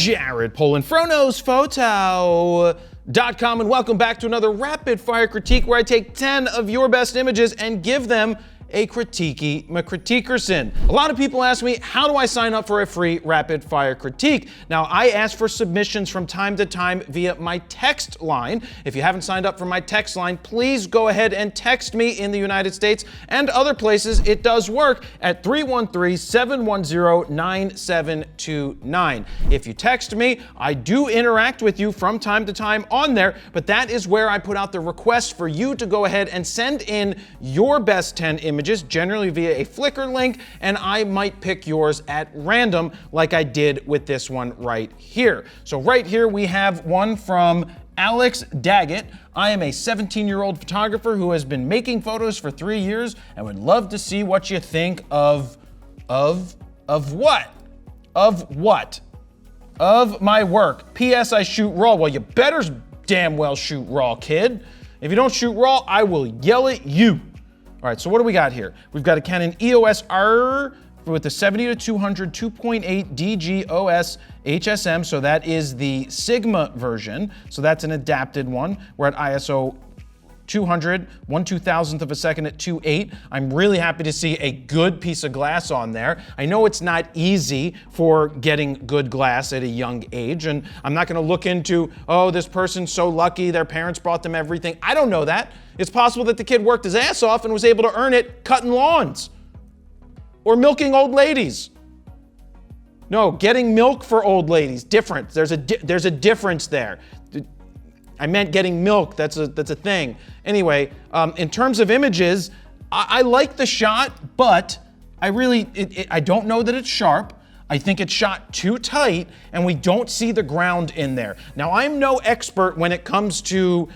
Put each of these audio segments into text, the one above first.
Jared Polin, FroKnowsPhoto.com, and welcome back to another rapid fire critique where I take 10 of your best images and give them a critiquey McCritiquerson. A lot of people ask me, how do I sign up for a free rapid fire critique? Now, I ask for submissions from time to time via my text line. If you haven't signed up for my text line, please go ahead and text me in the United States and other places. It does work at 313-710-9729. If you text me, I do interact with you from time to time on there, but that is where I put out the request for you to go ahead and send in your best 10 images, generally via a Flickr link, and I might pick yours at random like I did with this one right here. So right here we have one from Alex Daggett. I am a 17-year-old photographer who has been making photos for 3 years and would love to see what you think of what? Of what? Of my work. P.S. I shoot RAW. Well, you better damn well shoot RAW, kid. If you don't shoot RAW, I will yell at you. All right, so what do we got here? We've got a Canon EOS R with the 70-200 2.8 DG-OS HSM, so that is the Sigma version. So that's an adapted one. We're at ISO 200, 1/2000th of a second at 2.8. I'm really happy to see a good piece of glass on there. I know it's not easy for getting good glass at a young age, and I'm not gonna look into, oh, this person's so lucky, their parents brought them everything. I don't know that. It's possible that the kid worked his ass off and was able to earn it cutting lawns or milking old ladies. No, getting milk for old ladies, different. There's a difference there. I meant getting milk, that's a thing. Anyway, in terms of images, I like the shot, but I don't know that it's sharp. I think it's shot too tight, and we don't see the ground in there. Now, I'm no expert when it comes to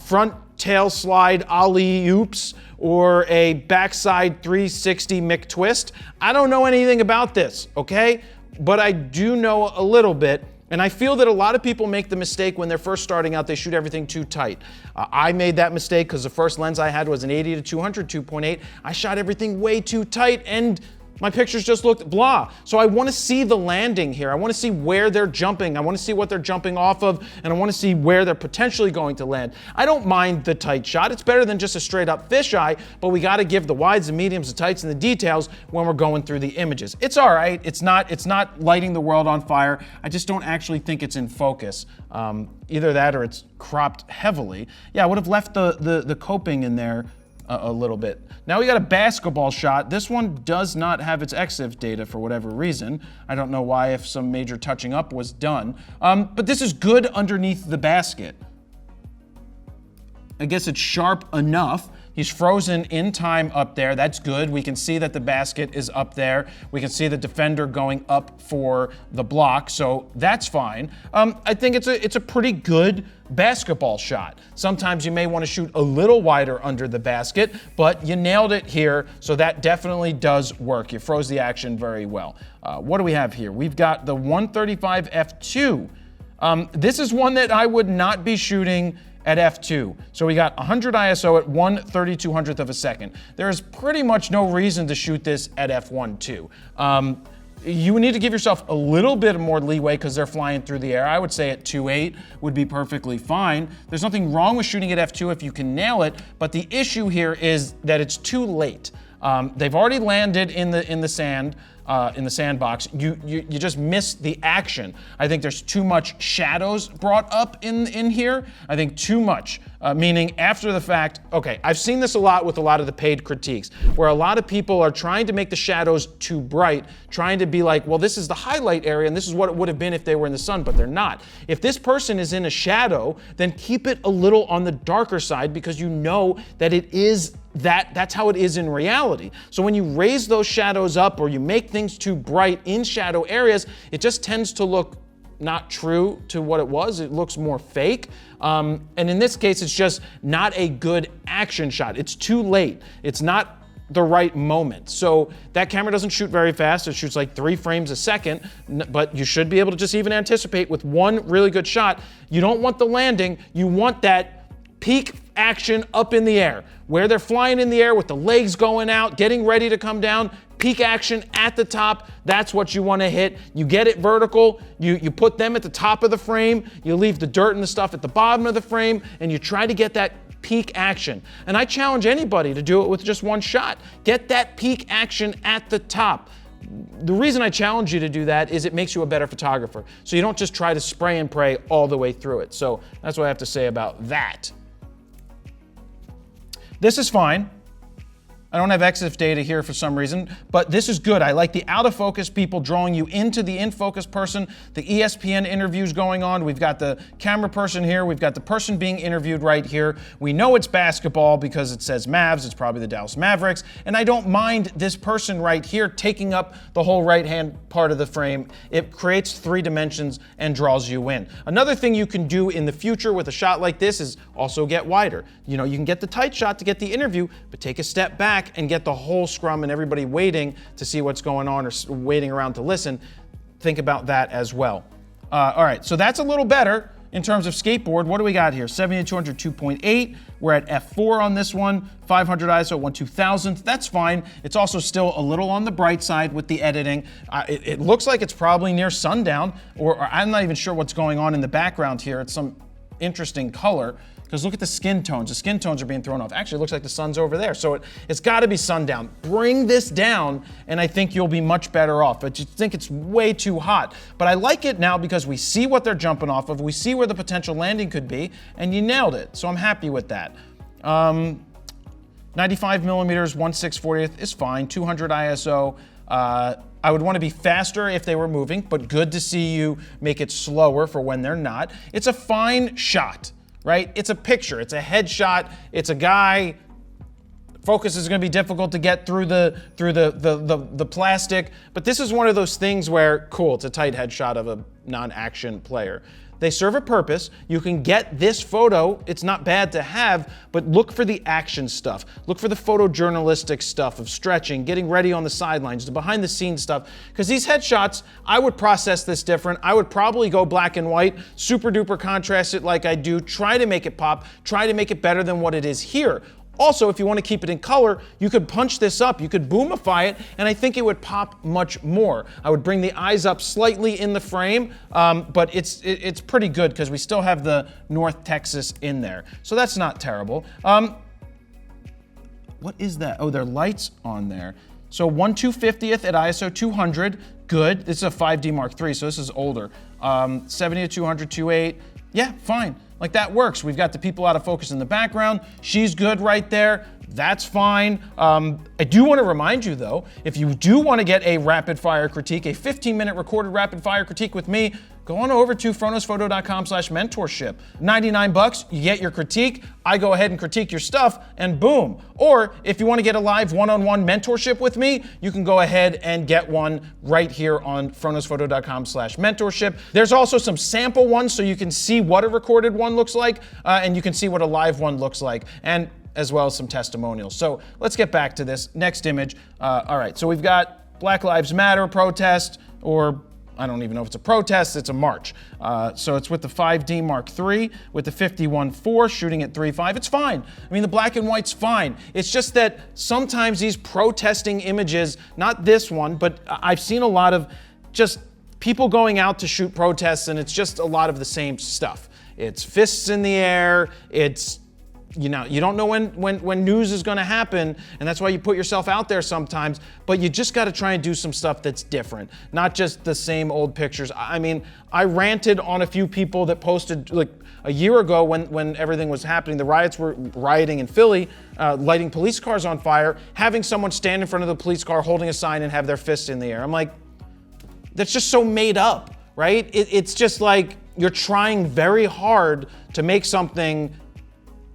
front tail slide ollie oops or a backside 360 McTwist. I don't know anything about this, okay? But I do know a little bit. And I feel that a lot of people make the mistake when they're first starting out, they shoot everything too tight. I made that mistake because the first lens I had was an 80-200 2.8. I shot everything way too tight and my pictures just looked blah. So I want to see the landing here. I want to see where they're jumping. I want to see what they're jumping off of, and I want to see where they're potentially going to land. I don't mind the tight shot. It's better than just a straight up fisheye, but we got to give the wides, the mediums, the tights, and the details when we're going through the images. It's all right. It's not lighting the world on fire. I just don't actually think it's in focus. Either that or it's cropped heavily. Yeah, I would have left the coping in there a little bit. Now we got a basketball shot. This one does not have its EXIF data for whatever reason. I don't know why, if some major touching up was done. But this is good underneath the basket. I guess it's sharp enough. He's frozen in time up there. That's good. We can see that the basket is up there. We can see the defender going up for the block, so that's fine. I think it's a pretty good basketball shot. Sometimes you may want to shoot a little wider under the basket, but you nailed it here, so that definitely does work. You froze the action very well. What do we have here? We've got the 135 f2. This is one that I would not be shooting at f2. So we got 100 ISO at 1/3200th of a second. There is pretty much no reason to shoot this at f1.2. You need to give yourself a little bit more leeway because they're flying through the air. I would say at 2.8 would be perfectly fine. There's nothing wrong with shooting at f2 if you can nail it, but the issue here is that it's too late. They've already landed in the sand. In the sandbox, you just missed the action. I think there's too much shadows brought up in here. I think too much, meaning after the fact. Okay, I've seen this a lot with a lot of the paid critiques, where a lot of people are trying to make the shadows too bright, trying to be like, well, this is the highlight area and this is what it would have been if they were in the sun, but they're not. If this person is in a shadow, then keep it a little on the darker side because you know that it is that's how it is in reality. So when you raise those shadows up or you make things too bright in shadow areas, it just tends to look not true to what it was. It looks more fake. And in this case, it's just not a good action shot. It's too late. It's not the right moment. So that camera doesn't shoot very fast. It shoots like 3 frames a second, but you should be able to just even anticipate with one really good shot. You don't want the landing. You want that peak action up in the air, where they're flying in the air with the legs going out, getting ready to come down. Peak action at the top, that's what you want to hit. You get it vertical, you put them at the top of the frame, you leave the dirt and the stuff at the bottom of the frame, and you try to get that peak action. And I challenge anybody to do it with just one shot. Get that peak action at the top. The reason I challenge you to do that is it makes you a better photographer. So you don't just try to spray and pray all the way through it. So that's what I have to say about that. This is fine. I don't have EXIF data here for some reason, but this is good. I like the out of focus people drawing you into the in focus person, the ESPN interviews going on. We've got the camera person here. We've got the person being interviewed right here. We know it's basketball because it says Mavs. It's probably the Dallas Mavericks. And I don't mind this person right here taking up the whole right-hand part of the frame. It creates 3 dimensions and draws you in. Another thing you can do in the future with a shot like this is also get wider. You know, you can get the tight shot to get the interview, but take a step back and get the whole scrum and everybody waiting to see what's going on or waiting around to listen. Think about that as well. All right, so that's a little better in terms of skateboard. What do we got here? 70-200, 2.8. We're at f4 on this one. 500 ISO, 1/2000. That's fine. It's also still a little on the bright side with the editing. It looks like it's probably near sundown, or I'm not even sure what's going on in the background here. It's some interesting color. Because look at the skin tones. The skin tones are being thrown off. Actually, it looks like the sun's over there. So it's got to be sundown. Bring this down, and I think you'll be much better off. But you think it's way too hot. But I like it now because we see what they're jumping off of. We see where the potential landing could be, and you nailed it. So I'm happy with that. 95 millimeters, 1/640th is fine. 200 ISO. I would want to be faster if they were moving, but good to see you make it slower for when they're not. It's a fine shot. Right? It's a picture, it's a headshot, it's a guy. Focus is going to be difficult to get through the plastic, but this is one of those things where, cool, it's a tight headshot of a non-action player. They serve a purpose. You can get this photo. It's not bad to have, but look for the action stuff. Look for the photojournalistic stuff of stretching, getting ready on the sidelines, the behind the scenes stuff. Because these headshots, I would process this different. I would probably go black and white, super duper contrast it like I do, try to make it pop, try to make it better than what it is here. Also, if you want to keep it in color, you could punch this up, you could boomify it, and I think it would pop much more. I would bring the eyes up slightly in the frame, but it's pretty good because we still have the North Texas in there. So that's not terrible. What is that? Oh, there are lights on there. So 1/250th at ISO 200, good. This is a 5D Mark III, so this is older. 70-200, 2.8, yeah, fine. Like that works. We've got the people out of focus in the background. She's good right there. That's fine. I do want to remind you though, if you do want to get a rapid fire critique, a 15-minute recorded rapid fire critique with me, go on over to froknosphoto.com/mentorship. 99 bucks, you get your critique. I go ahead and critique your stuff and boom. Or if you want to get a live one-on-one mentorship with me, you can go ahead and get one right here on froknosphoto.com/mentorship. There's also some sample ones so you can see what a recorded one looks like and you can see what a live one looks like. And as well as some testimonials. So let's get back to this next image. All right, so we've got Black Lives Matter protest, or I don't even know if it's a protest, it's a march. So it's with the 5D Mark III, with the 51.4, shooting at 3.5. It's fine. I mean, the black and white's fine. It's just that sometimes these protesting images, not this one, but I've seen a lot of just people going out to shoot protests, and it's just a lot of the same stuff. It's fists in the air, it's you don't know when news is going to happen, and that's why you put yourself out there sometimes, but you just got to try and do some stuff that's different, not just the same old pictures. I mean, I ranted on a few people that posted like a year ago when everything was happening, the riots were rioting in Philly, lighting police cars on fire, having someone stand in front of the police car holding a sign and have their fist in the air. I'm like, that's just so made up, right? It's just like you're trying very hard to make something,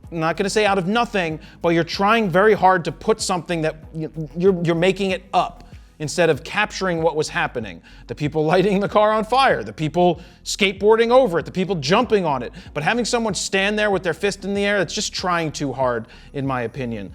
I'm not going to say out of nothing, but you're trying very hard to put something that you're making it up instead of capturing what was happening. The people lighting the car on fire, the people skateboarding over it, the people jumping on it. But having someone stand there with their fist in the air, it's just trying too hard, in my opinion.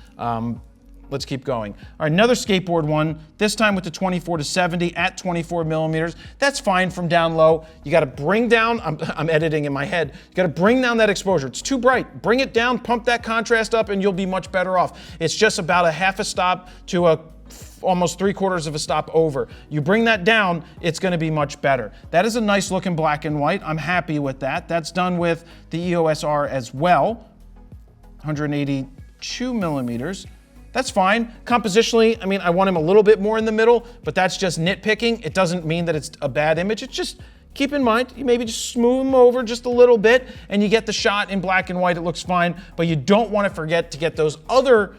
Let's keep going. All right, another skateboard one, this time with the 24-70 at 24 millimeters. That's fine from down low. You gotta bring down, I'm editing in my head, you gotta bring down that exposure. It's too bright. Bring it down, pump that contrast up, and you'll be much better off. It's just about a half a stop to a almost 3/4 of a stop over. You bring that down, it's going to be much better. That is a nice looking black and white. I'm happy with that. That's done with the EOS R as well. 182 millimeters. That's fine. Compositionally, I mean, I want him a little bit more in the middle, but that's just nitpicking. It doesn't mean that it's a bad image. It's just, keep in mind, you maybe just smooth them over just a little bit and you get the shot in black and white. It looks fine, but you don't want to forget to get those other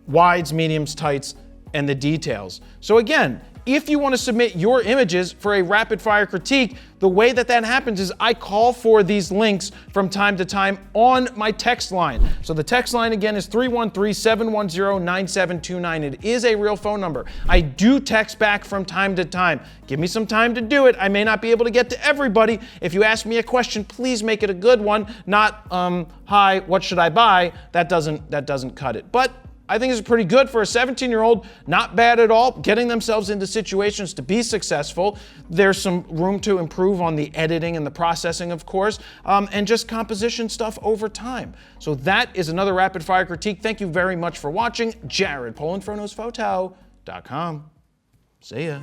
wides, mediums, tights, and the details. So again, if you want to submit your images for a rapid fire critique, the way that happens is I call for these links from time to time on my text line. So the text line again is 313-710-9729. It is a real phone number. I do text back from time to time. Give me some time to do it. I may not be able to get to everybody. If you ask me a question, please make it a good one, not hi, what should I buy? That doesn't cut it. But I think it's pretty good for a 17-year-old, not bad at all, getting themselves into situations to be successful. There's some room to improve on the editing and the processing, of course, and just composition stuff over time. So that is another rapid fire critique. Thank you very much for watching. Jared Polin, FroKnowsPhoto.com. See ya.